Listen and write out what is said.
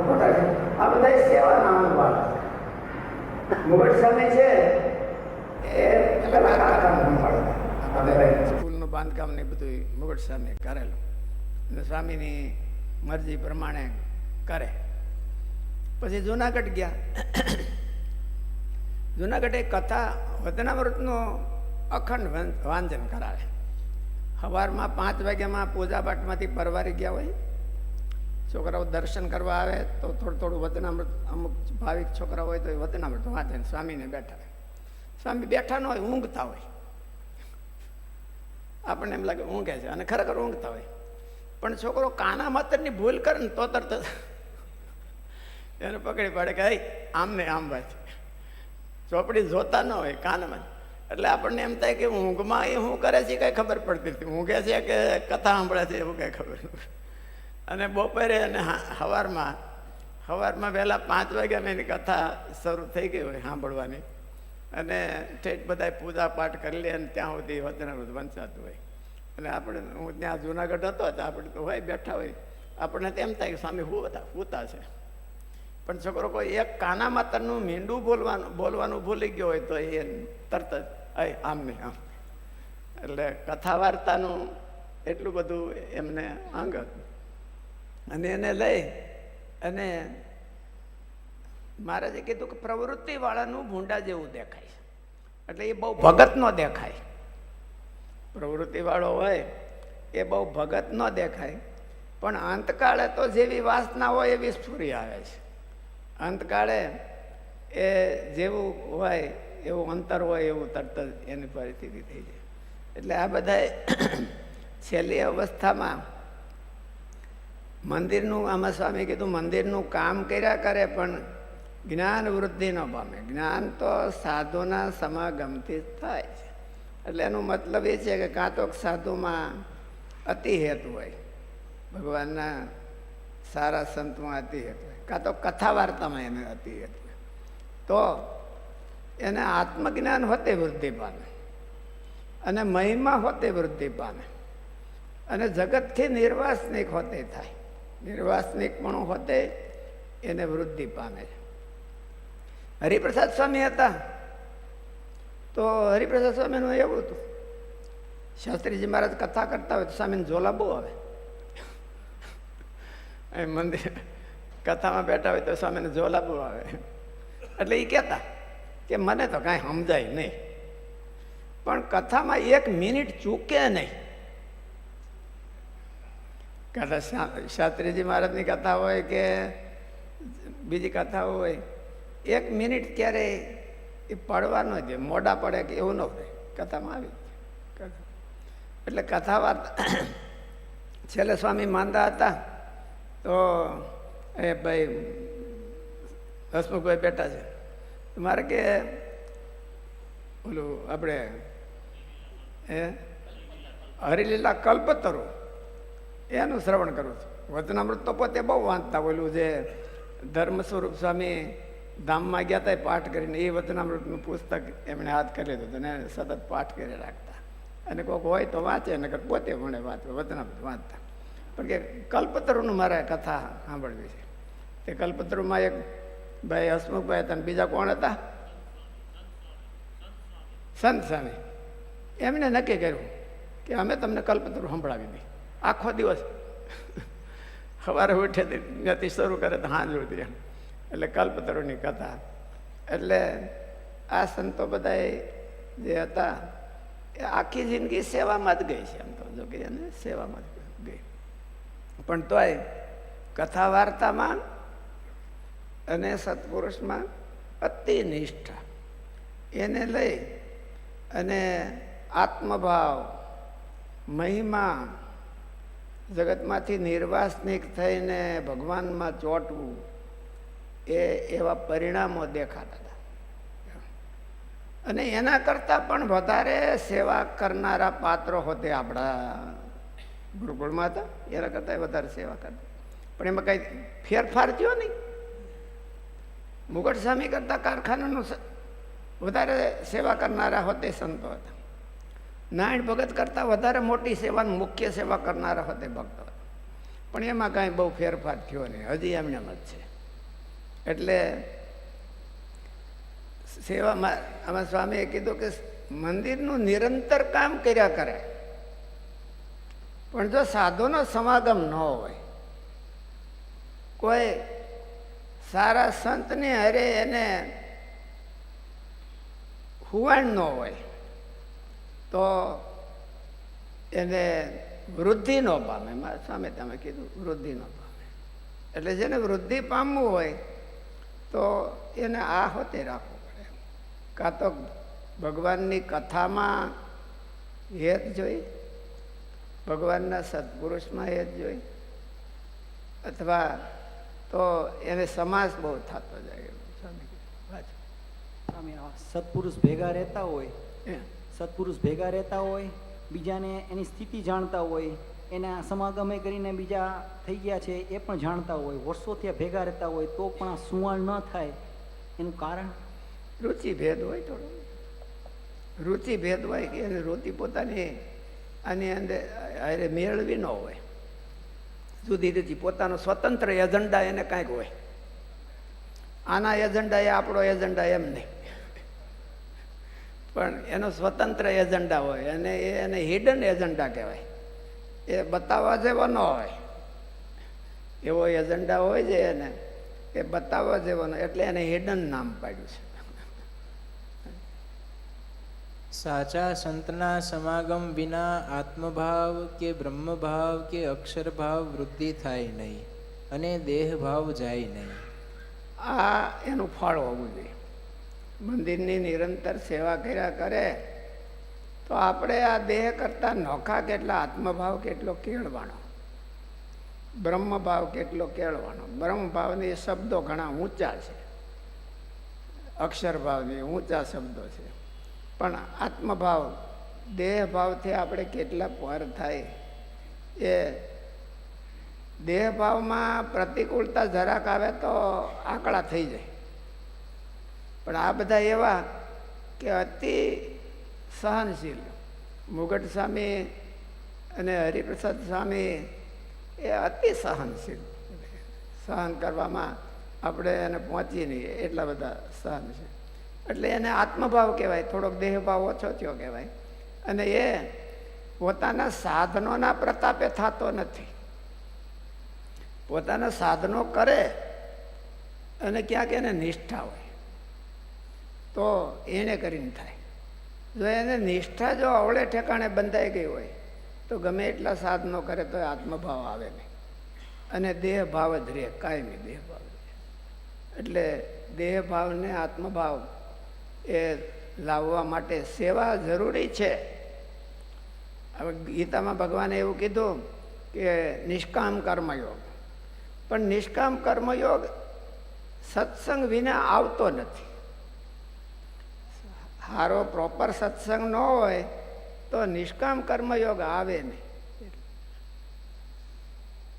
આ બધા સેવાના અનુભવ મુગટ સ્વામી છે એ પેલા કાકાને સંભાળતા. સ્કૂલનું બાંધકામ ને બધું મુગટ સ્વામી કરેલું અને સ્વામીની મરજી પ્રમાણે કરે. પછી જુનાગઢ ગયા. જુનાગઢ એક કથા વતનામૃતનું અખંડ વાંચન કરાવે. સવારમાં 5 વાગ્યામાં પૂજા પાઠમાંથી પરવારી ગયા હોય, છોકરાઓ દર્શન કરવા આવે તો થોડું વતનામૃત, અમુક ભાવિક છોકરા હોય તો એ વતનામૃત વાંચે. સ્વામીને બેઠા હોય, સ્વામી બેઠા ન હોય, ઊંઘતા હોય. આપણને એમ લાગે ઊંઘે છે અને ખરેખર ઊંઘતા હોય. પણ છોકરો કાના માતરની ભૂલ કરે ને તો તરત એને પકડી પાડે કે આમ ને આમ ભાઈ, ચોપડી જોતા ન હોય કાનમાં. એટલે આપણને એમ થાય કે ઊંઘમાં એ શું કરે છે કંઈ ખબર પડતી નથી, ઊંઘે છે કે કથા સાંભળે છે એવું કંઈ ખબર નથી. અને બપોરે અને સવારમાં વહેલા 5 વાગ્યામાં એની કથા શરૂ થઈ ગઈ હોય સાંભળવાની, અને ઠેઠ બધા પૂજા પાઠ કરી લે અને ત્યાં સુધી વતનામૃત વંચાતું હોય. અને આપણે, હું ત્યાં જુનાગઢ હતો તો આપણે તો હોય બેઠા હોય, આપણને તેમ થાય કે સ્વામી સૂતા છે. પણ છોકરો કોઈ એક કાના માતરનું મીંડું બોલવાનું ભૂલી ગયો હોય તો એ તરત જ આમ ને આમ. એટલે કથા વાર્તાનું એટલું બધું એમને અંગ હતું. અને એને લઈ અને મહારાજે કીધું કે પ્રવૃત્તિ વાળાનું ભૂંડા જેવું દેખાય. એટલે એ બહુ ભગત નો દેખાય. પ્રવૃત્તિ વાળો હોય એ બહુ ભગત નો દેખાય, પણ અંતકાળે તો જેવી વાસના હોય એવી સ્ફૂરી આવે છે. અંતકાળે એ જેવું હોય એવું અંતર હોય એવું તરત જ એની પરિસ્થિતિ થઈ જાય. એટલે આ બધા છેલ્લી અવસ્થામાં મંદિરનું, આમાં સ્વામી કીધું મંદિરનું કામ કર્યા કરે પણ જ્ઞાન વૃદ્ધિ ન પામે. જ્ઞાન તો સાધુના સમાગમથી જ થાય છે. એટલે એનો મતલબ એ છે કે કાં તો સાધુમાં અતિ હેતુ હોય, ભગવાનના સારા સંતમાં અતિ હેતુ હોય, કાં તો કથા વાર્તામાં એને અતિ હેતુ હોય, તો એને આત્મજ્ઞાન હોતે વૃદ્ધિ પામે અને મહિમા હોતે વૃદ્ધિ પામે અને જગતથી નિર્વાસનિક હોતે થાય. નિર્વાસનિક પણ હોતે એને વૃદ્ધિ પામે છે. હરિપ્રસાદ સ્વામી હતા તો હરિપ્રસાદ સ્વામીનું એવું હતું, શાસ્ત્રીજી મહારાજ કથા કરતા હોય તો સ્વામીને ઝોલા બહુ આવે. મંદિર કથામાં બેઠા હોય તો સ્વામીને ઝોલા બહુ આવે. એટલે એ કહેતા કે મને તો કાંઈ સમજાય નહીં, પણ કથામાં 1 મિનિટ ચૂકે નહીં. કથા શાસ્ત્રીજી મહારાજની કથા હોય કે બીજી કથા હોય, 1 મિનિટ ક્યારેય એ પડવાનો જ, મોડા પડે કે એવું ન હોય. કથામાં આવી એટલે કથા વાર્તા. છેલ્લે સ્વામી માંદા હતા તો એ ભાઈ હસમુખભાઈ બેઠા છે, મારે કે ઓલું આપણે હરિલીલા કલ્પતરુ એનું શ્રવણ કરું છું. વચનામૃત તો પોતે બહુ વાંચતા. ઓલું જે ધર્મ સ્વરૂપ સ્વામી ધામમાં ગયા હતા પાઠ કરીને, એ વચનામૃતનું પુસ્તક એમણે હાથ કરી લીધું અને સતત પાઠ કરી રાખતા. અને કોઈક હોય તો વાંચે, નકર પોતે ભણે વાંચે, વચનામૃત વાંચતા. પણ કે કલ્પતરુનું મારે કથા સાંભળવી છે. તે કલ્પતરુમાં એક ભાઈ હસમુખભાઈ હતા અને બીજા કોણ હતા? સંત સ્વામી. એમણે નક્કી કર્યું કે અમે તમને કલ્પતરુ સંભળાવી દઈએ. આખો દિવસ સવારે ઉઠે ત્યાંથી શરૂ કરે તો સાંજ સુધી. એટલે કલ્પતરુની કથા. એટલે આ સંતો બધા જે હતા એ આખી જિંદગી સેવામાં જ ગઈ છે. એમ તો જો કે એને સેવામાં જ ગઈ, પણ તોય કથા વાર્તામાં અને સત્પુરુષમાં અતિ નિષ્ઠા. એને લઈ અને આત્મભાવ, મહિમા, જગતમાંથી નિર્વાસનિક થઈને ભગવાનમાં ચોંટવું, એવા પરિણામો દેખાતા હતા. અને એના કરતાં પણ વધારે સેવા કરનારા પાત્રો હોતે આપણા ગુરુકુળમાં હતા. એના કરતાં વધારે સેવા કરતા, પણ એમાં કંઈ ફેરફાર થયો નહીં. મુગટ સ્વામી કરતાં કારખાનાનું વધારે સેવા કરનારા હોતે સંતો હતા. નારાયણ ભગત કરતાં વધારે મોટી સેવા, મુખ્ય સેવા કરનારા હોતે ભક્તો હતા. પણ એમાં કાંઈ બહુ ફેરફાર થયો નહીં, હજી એમને જ છે. એટલે સેવામાં આમાં સ્વામીએ કીધું કે મંદિરનું નિરંતર કામ કર્યા કરે, પણ જો સાધુનો સમાગમ ન હોય, કોઈ સારા સંતની હારે એને હુવાણ ન હોય તો એને વૃદ્ધિ ન પામે. મારા સામે તમે કીધું વૃદ્ધિ ન પામે. એટલે જેને વૃદ્ધિ પામવું હોય તો એને આ હોતે રાખવું પડે. કાં તો ભગવાનની કથામાં હેત જોઈ, ભગવાનના સત્પુરુષમાં હેત જોઈ, અથવા તો એને સમાસ બહુ થતો જાય. સત્પુરુષ ભેગા રહેતા હોય, સત્પુરુષ ભેગા રહેતા હોય, બીજાને એની સ્થિતિ જાણતા હોય, એના સમાગમે કરીને બીજા થઈ ગયા છે એ પણ જાણતા હોય, વર્ષોથી ભેગા રહેતા હોય, તો પણ આ સુવાણ ન થાય એનું કારણ રુચિ ભેદ હોય. થોડો રુચિ ભેદ હોય કે એને રુચિ પોતાની આની અંદર અરે મેળવી ન હોય. જુદી જુદી પોતાનો સ્વતંત્ર એજન્ડા એને કાંઈક હોય. આના એજન્ડા એ આપણો એજન્ડા એમ નહીં, પણ એનો સ્વતંત્ર એજન્ડા હોય અને એને હિડન એજન્ડા કહેવાય. એ બતાવવા જેવો ન હોય, એવો એજન્ડા હોય છે એને એ બતાવવા જેવો ન, એટલે એને હિડન નામ પાડ્યું છે. સાચા સંતના સમાગમ વિના આત્મભાવ કે બ્રહ્મભાવ કે અક્ષરભાવ વૃદ્ધિ થાય નહીં અને દેહભાવ જાય નહીં. આ એનું ફળ હોવું જોઈએ. મંદિરની નિરંતર સેવા કર્યા કરે તો આપણે આ દેહ કરતાં નોખા કેટલા આત્મભાવ કેટલો કેળવાનો, બ્રહ્મભાવ કેટલો કેળવાનો. બ્રહ્મભાવની શબ્દો ઘણા ઊંચા છે, અક્ષરભાવની ઊંચા શબ્દો છે, પણ આત્મભાવ દેહભાવથી આપણે કેટલા પર થાય. એ દેહભાવમાં પ્રતિકૂળતા જરાક આવે તો આંકડા થઈ જાય, પણ આ બધા એવા કે અતિ સહનશીલ. મુગટ સ્વામી અને હરિપ્રસાદ સ્વામી એ અતિ સહનશીલ, સહન કરવામાં આપણે એને પહોંચીએ નહીં એટલા બધા સહનશીલ. એટલે એને આત્મભાવ કહેવાય, થોડોક દેહભાવ ઓછો થયો કહેવાય. અને એ પોતાના સાધનોના પ્રતાપે થતો નથી. પોતાના સાધનો કરે અને ક્યાંક એને નિષ્ઠા હોય તો એને કરીને થાય. જો એને નિષ્ઠા જો અવળે ઠેકાણે બંધાઈ ગઈ હોય તો ગમે એટલા સાધનો કરે તો આત્મભાવ આવે નહીં, અને દેહભાવ જ રહે, કાયમી દેહભાવ. એટલે દેહભાવને આત્મભાવ એ લાવવા માટે સેવા જરૂરી છે. હવે ગીતામાં ભગવાને એવું કીધું કે નિષ્કામ કર્મયોગ, પણ નિષ્કામ કર્મયોગ સત્સંગ વિના આવતો નથી. સારો પ્રોપર સત્સંગ ન હોય તો નિષ્કામ કર્મયોગ આવે નહીં.